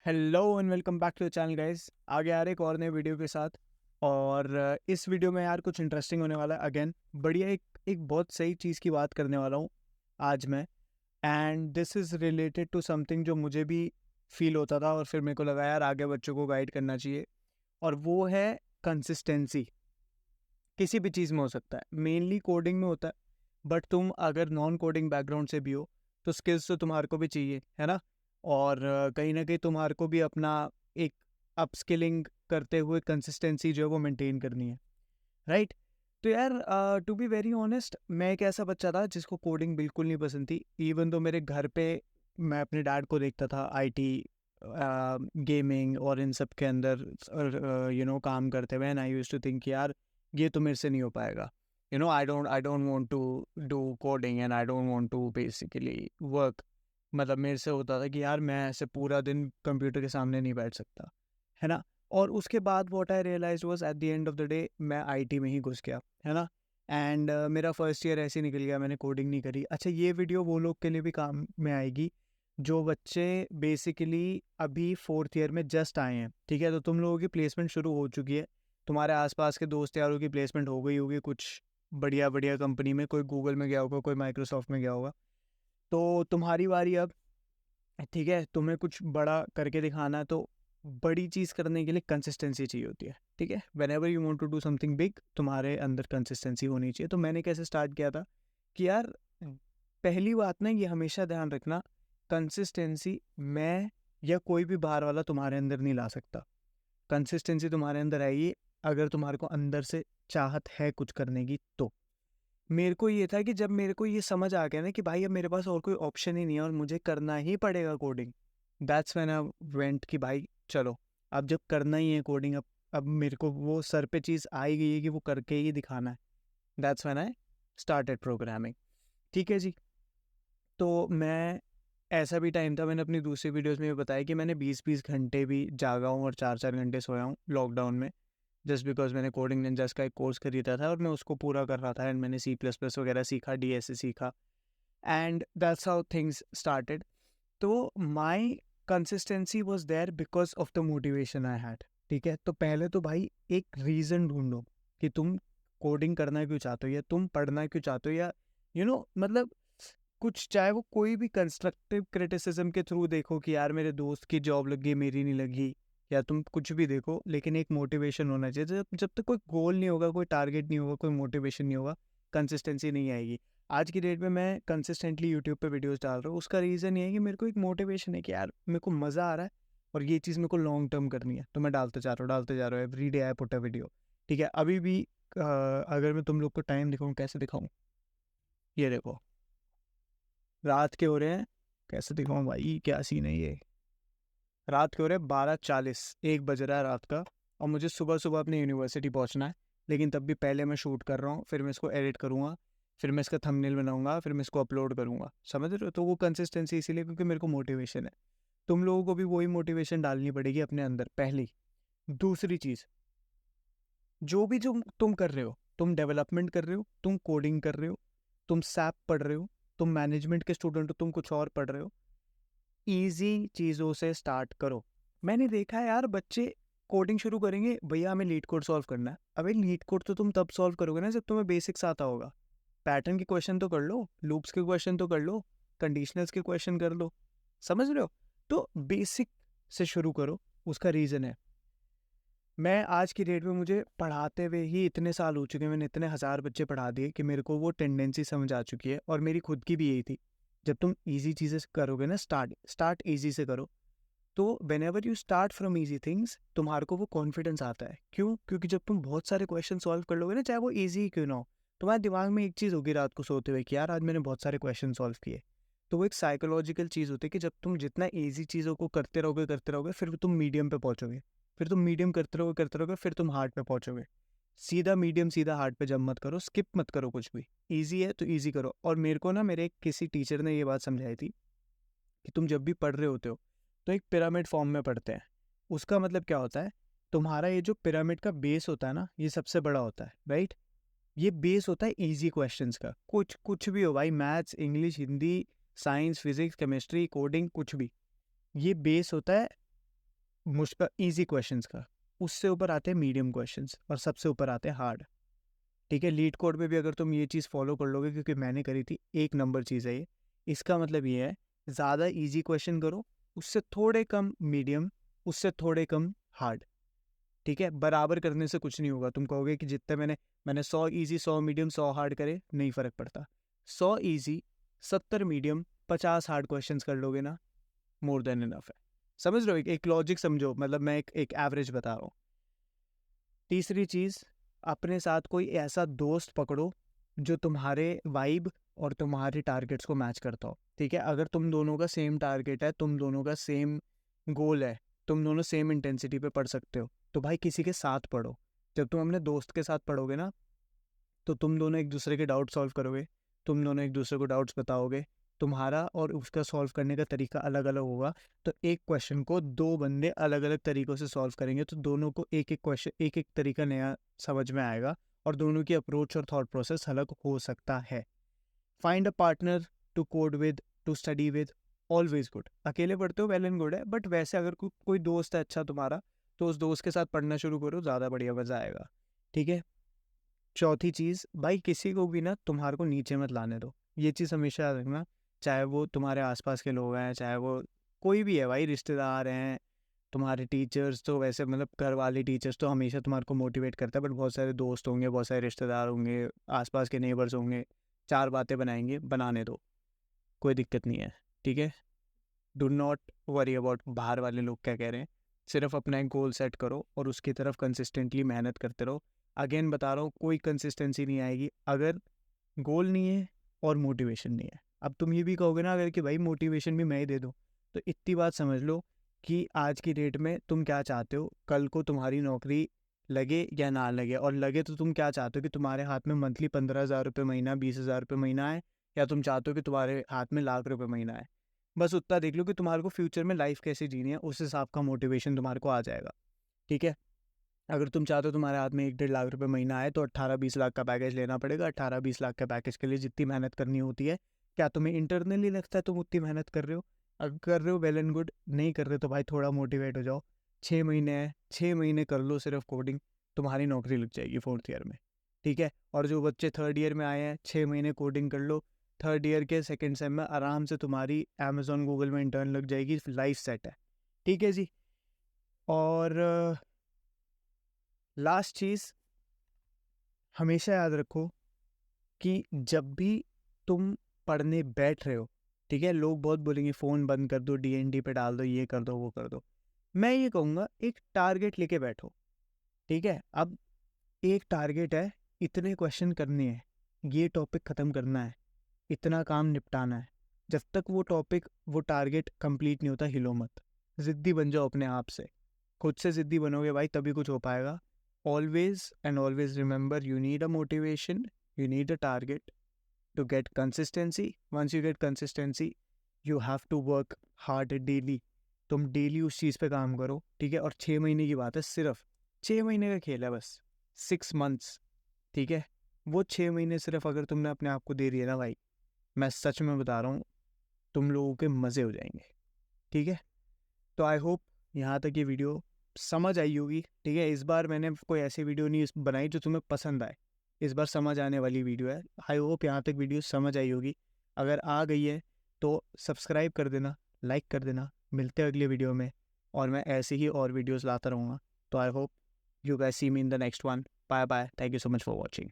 Hello and welcome back to the channel guys. आगे आ रहे एक और नए वीडियो के साथ। और इस वीडियो में यार कुछ इंटरेस्टिंग होने वाला है। अगेन बढ़िया एक बहुत सही चीज़ की बात करने वाला हूँ आज मैं। And this is related to something जो मुझे भी फील होता था और फिर मेरे को लगा यार आगे बच्चों को गाइड करना चाहिए। और वो है कंसिस्टेंसी। किसी भी चीज़ में हो सकता है, मेनली कोडिंग में होता है। बट तुम अगर नॉन कोडिंग बैकग्राउंड से भी हो तो स्किल्स तो तुम्हारे को भी चाहिए, है ना। और कहीं ना कहीं तुम्हारे को भी अपना एक अपस्किलिंग करते हुए कंसिस्टेंसी जो है वो मेंटेन करनी है, राइट। तो यार टू बी वेरी ऑनेस्ट, मैं एक ऐसा बच्चा था जिसको कोडिंग बिल्कुल नहीं पसंद थी। इवन तो मेरे घर पे मैं अपने डैड को देखता था आईटी, गेमिंग और इन सब के अंदर काम करते हुए, and I used to think यार ये तो मेरे से नहीं हो पाएगा। I don't want to do coding and I don't want to basically work. मतलब मेरे से होता था कि यार मैं ऐसे पूरा दिन कंप्यूटर के सामने नहीं बैठ सकता, है ना। और उसके बाद what I realised was at the end of the day मैं आईटी में ही घुस गया, है ना। एंड मेरा फर्स्ट ईयर ऐसे ही निकल गया, मैंने कोडिंग नहीं करी। अच्छा, ये वीडियो वो लोग के लिए भी काम में आएगी जो बच्चे बेसिकली अभी फोर्थ ईयर में जस्ट आए हैं, ठीक है। तो तुम लोगों की प्लेसमेंट शुरू हो चुकी है, तुम्हारे आसपास के दोस्त यारों की प्लेसमेंट हो गई होगी कुछ बढ़िया बढ़िया कंपनी में। कोई गूगल में गया होगा, कोई माइक्रोसॉफ्ट में गया होगा। तो तुम्हारी बारी अब, ठीक है। तुम्हें कुछ बड़ा करके दिखाना है तो बड़ी चीज़ करने के लिए कंसिस्टेंसी चाहिए होती है, ठीक है। Whenever you want to do something big, तुम्हारे अंदर कंसिस्टेंसी होनी चाहिए। तो मैंने कैसे स्टार्ट किया था कि यार पहली बात ना, ये हमेशा ध्यान रखना, कंसिस्टेंसी मैं या कोई भी बाहर वाला तुम्हारे अंदर नहीं ला सकता। कंसिस्टेंसी तुम्हारे अंदर आएगी अगर तुम्हारे को अंदर से चाहत है कुछ करने की। तो मेरे को ये था कि जब मेरे को ये समझ आ गया ना कि भाई अब मेरे पास और कोई ऑप्शन ही नहीं है और मुझे करना ही पड़ेगा coding, that's when I went कि भाई चलो, अब जब करना ही है कोडिंग, अब मेरे को वो सर पे चीज़ आई गई है कि वो करके ही दिखाना है। That's when I started programming, ठीक है जी। तो मैं, ऐसा भी टाइम था, मैंने अपनी दूसरी वीडियोस में भी बताया कि मैंने 20-20 घंटे भी जागा हूँ और 4-4 घंटे सोया हूँ लॉकडाउन में, जस्ट बिकॉज मैंने कोडिंग निंजास का एक कोर्स खरीदा था और मैं उसको पूरा कर रहा था। एंड मैंने सी प्लस प्लस वगैरह सीखा, डीएसए सीखा, and that's how things started. तो my consistency was there because of the motivation I had, ठीक है। तो पहले तो भाई एक रीज़न ढूंढो कि तुम कोडिंग करना क्यों चाहते हो या तुम पढ़ना क्यों चाहते हो, या मतलब कुछ, चाहे वो कोई भी कंस्ट्रक्टिव क्रिटिसिज्म के थ्रू देखो कि यार मेरे दोस्त की जॉब लग गई मेरी नहीं लगी, या तुम कुछ भी देखो, लेकिन एक मोटिवेशन होना चाहिए। जब जब तक कोई गोल नहीं होगा, कोई टारगेट नहीं होगा, कोई मोटिवेशन नहीं होगा, कंसिस्टेंसी नहीं आएगी। आज की डेट में मैं कंसिस्टेंटली यूट्यूब पे वीडियोस डाल रहा हूँ, उसका रीज़न ये है कि मेरे को एक मोटिवेशन है कि यार मेरे को मज़ा आ रहा है और ये चीज़ मेरे को लॉन्ग टर्म करनी है। तो मैं डालते जा रहा हूँ every day I put a video, ठीक है। अभी भी अगर मैं तुम लोग को टाइम दिखाऊँ, कैसे दिखाऊँ, ये देखो, रात के हो रहे हैं, कैसे दिखाऊँ भाई, क्या सीन है ये, रात के हो रहे हैं 12:40, 1 बज रहा है रात का, और मुझे सुबह सुबह अपनी यूनिवर्सिटी पहुंचना है। लेकिन तब भी पहले मैं शूट कर रहा हूँ, फिर मैं इसको एडिट करूँगा, फिर मैं इसका थंबनेल बनाऊंगा, फिर मैं इसको अपलोड करूँगा, समझ रहे हो। तो वो कंसिस्टेंसी इसीलिए क्योंकि मेरे को मोटिवेशन है। तुम लोगों को भी वही मोटिवेशन डालनी पड़ेगी अपने अंदर, पहली। दूसरी चीज़, जो तुम कर रहे हो, तुम डेवलपमेंट कर रहे हो, तुम कोडिंग कर रहे हो, तुम सैप पढ़ रहे हो, तुम मैनेजमेंट के स्टूडेंट हो, तुम कुछ और पढ़ रहे हो, ईजी चीज़ों से स्टार्ट करो। मैंने देखा है यार, बच्चे कोडिंग शुरू करेंगे, भैया हमें लीड कोड सॉल्व करना है। अबे लीड कोड तो तुम तब सॉल्व करोगे ना जब तुम्हें बेसिक्स आता होगा। पैटर्न के क्वेश्चन तो कर लो, लूप्स के क्वेश्चन तो कर लो, कंडीशनल्स के क्वेश्चन कर लो, समझ रहे हो। तो बेसिक से शुरू करो, उसका रीज़न है। मैं आज की डेट में, मुझे पढ़ाते हुए ही इतने साल हो चुके हैं, मैंने इतने हज़ार बच्चे पढ़ा दिए कि मेरे को वो टेंडेंसी समझ आ चुकी है। और मेरी खुद की भी यही थी, जब तुम इजी चीज़ें करोगे ना, स्टार्ट इजी से करो। तो when ever you start from easy things, तुम्हारे को वो कॉन्फिडेंस आता है। क्यों? क्योंकि जब तुम बहुत सारे क्वेश्चन सॉल्व कर लोगे ना, चाहे वो ईजी ही क्यों ना हो, तुम्हारे दिमाग में एक चीज़ होगी रात को सोते हुए कि यार आज मैंने बहुत सारे क्वेश्चन सॉल्व किए। तो वो एक साइकोलॉजिकल चीज़ होती है कि जब तुम जितना ईजी चीज़ों को करते रहोगे, फिर तुम मीडियम पे पहुँचोगे, फिर तुम मीडियम करते रहोगे, फिर तुम हार्ड पे पहुँचोगे। सीधा मीडियम सीधा हार्ड पे जंप मत करो, स्किप मत करो कुछ भी। ईजी है तो ईजी करो। और मेरे को ना, मेरे किसी टीचर ने ये बात समझाई थी कि तुम जब भी पढ़ रहे होते हो तो एक पिरामिड फॉर्म में पढ़ते हैं। उसका मतलब क्या होता है, तुम्हारा ये जो पिरामिड का बेस होता है ना, ये सबसे बड़ा होता है, राइट। ये बेस होता है इजी क्वेश्चंस का, कुछ कुछ भी हो भाई, maths, English, Hindi, science, physics, chemistry, coding, कुछ भी। ये बेस होता है मुश्किल ईजी क्वेश्चंस का, उससे ऊपर आते हैं मीडियम क्वेश्चंस और सबसे ऊपर आते हैं हार्ड। ठीक है, लीड कोड में भी अगर तुम ये चीज़ फॉलो कर लोगे, क्योंकि मैंने करी थी, एक नंबर चीज़ है ये। इसका मतलब ये है, ज़्यादा इजी क्वेश्चन करो, उससे थोड़े कम मीडियम, उससे थोड़े कम हार्ड। ठीक है, बराबर करने से कुछ नहीं होगा। तुम कहोगे कि जितने मैंने 100 इजी 100 मीडियम 100 हार्ड करे, नहीं फ़र्क पड़ता। 100 इजी 70 मीडियम 50 हार्ड क्वेश्चंस कर लोगे ना, मोर देन इनफ है। समझ रहे हो? एक लॉजिक समझो, मतलब मैं एक एवरेज बता रहा हूँ। तीसरी चीज़, अपने साथ कोई ऐसा दोस्त पकड़ो जो तुम्हारे वाइब और तुम्हारे टारगेट्स को मैच करता हो। ठीक है, अगर तुम दोनों का सेम टारगेट है, तुम दोनों का सेम गोल है, तुम दोनों सेम इंटेंसिटी पे पढ़ सकते हो, तो भाई किसी के साथ पढ़ो। जब तुम अपने दोस्त के साथ पढ़ोगे ना, तो तुम दोनों एक दूसरे के डाउट सॉल्व करोगे, तुम दोनों एक दूसरे को डाउट्स बताओगे, तुम्हारा और उसका सॉल्व करने का तरीका अलग अलग होगा। तो एक क्वेश्चन को दो बंदे अलग अलग तरीक़ों से सॉल्व करेंगे, तो दोनों को एक एक क्वेश्चन, एक एक तरीका नया समझ में आएगा, और दोनों की अप्रोच और थॉट प्रोसेस अलग हो सकता है। Find a partner to code with, to study with, always good. अकेले पढ़ते हो, वेल एंड गुड है, बट वैसे अगर कोई दोस्त है अच्छा तुम्हारा, तो उस दोस्त के साथ पढ़ना शुरू करो, ज़्यादा बढ़िया मज़ा आएगा। ठीक है। चौथी चीज़, भाई किसी को भी ना तुम्हारे को नीचे मत लाने दो। ये चीज़ हमेशा याद रखना, चाहे वो तुम्हारे आसपास के लोग हैं, चाहे वो कोई भी है भाई, रिश्तेदार हैं, तुम्हारे टीचर्स, तो वैसे मतलब घर वाले टीचर्स तो हमेशा तुम्हारे को मोटिवेट करता है, बट बहुत सारे दोस्त होंगे, बहुत सारे रिश्तेदार होंगे, आसपास के नेबर्स होंगे, चार बातें बनाएंगे, बनाने दो, कोई दिक्कत नहीं है। ठीक है, डू नॉट वरी अबाउट बाहर वाले लोग क्या कह रहे हैं। सिर्फ अपना एक गोल सेट करो और उसकी तरफ कंसिस्टेंटली मेहनत करते रहो। अगेन बता रहा हूँ, कोई कंसिस्टेंसी नहीं आएगी अगर गोल नहीं है और मोटिवेशन नहीं है। अब तुम ये भी कहोगे ना अगर कि भाई मोटिवेशन भी मैं ही दे दूँ, तो इतनी बात समझ लो कि आज की डेट में तुम क्या चाहते हो, कल को तुम्हारी नौकरी लगे या ना लगे, और लगे तो तुम क्या चाहते हो कि तुम्हारे हाथ में मंथली 15,000 रुपये महीना, 20,000 रुपये महीना आए, या तुम चाहते हो कि तुम्हारे हाथ में लाख रुपये महीना आए। बस उतना देख लो कि तुम्हारे को फ्यूचर में लाइफ कैसे जीनी है, उस हिसाब का मोटिवेशन तुम्हारे को आ जाएगा। ठीक है, अगर तुम चाहते हो तुम्हारे हाथ में 1-1.5 लाख रुपए महीना आए, तो 18-20 लाख का पैकेज लेना पड़ेगा। 18-20 लाख के पैकेज के लिए जितनी मेहनत करनी होती है, क्या तुम्हें इंटरनली लगता है तुम उतनी मेहनत कर रहे हो? अगर कर रहे हो, वेल एंड गुड। नहीं कर रहे तो भाई थोड़ा मोटिवेट हो जाओ। 6 महीने है, 6 महीने कर लो सिर्फ कोडिंग, तुम्हारी नौकरी लग जाएगी 4th ईयर में। ठीक है, और जो बच्चे 3rd ईयर में आए हैं, 6 महीने कोडिंग कर लो, 3rd ईयर के 2nd सेम में आराम से तुम्हारी अमेजोन गूगल में इंटर्न लग जाएगी, लाइफ सेट है। ठीक है जी। और लास्ट चीज़, हमेशा याद रखो कि जब भी तुम पढ़ने बैठ रहे हो, ठीक है, लोग बहुत बोलेंगे फ़ोन बंद कर दो, डीएनडी पे डाल दो, ये कर दो, वो कर दो। मैं ये कहूँगा एक टारगेट लेके बैठो। ठीक है, अब एक टारगेट है, इतने क्वेश्चन करने हैं, ये टॉपिक ख़त्म करना है, इतना काम निपटाना है। जब तक वो टॉपिक, वो टारगेट कंप्लीट नहीं होता, हिलो मत। ज़िद्दी बन जाओ अपने आप से, खुद से ज़िद्दी बनोगे भाई, तभी कुछ हो पाएगा। Always and always remember, you need a motivation, you need a target to get consistency. Once you get consistency, you have to work hard daily. तुम डेली उस चीज़ पे काम करो। ठीक है, और 6 महीने की बात है, सिर्फ 6 महीने का खेल है बस, 6 months। ठीक है, वो 6 महीने सिर्फ अगर तुमने अपने आप को दे दिया ना भाई, मैं सच में बता रहा हूँ, तुम लोगों के मज़े हो जाएंगे। ठीक है, तो आई होप यहाँ तक ये वीडियो समझ आई होगी। ठीक है, इस बार मैंने कोई ऐसी वीडियो नहीं बनाई जो तुम्हें पसंद आए, इस बार समझ आने वाली वीडियो है। आई होप यहाँ तक वीडियो समझ आई होगी। अगर आ गई है तो सब्सक्राइब कर देना, लाइक कर देना। मिलते हैं अगले वीडियो में, और मैं ऐसे ही और वीडियोस लाता रहूँगा। तो I hope you guys see me in the next one. Bye bye, thank you so much for watching.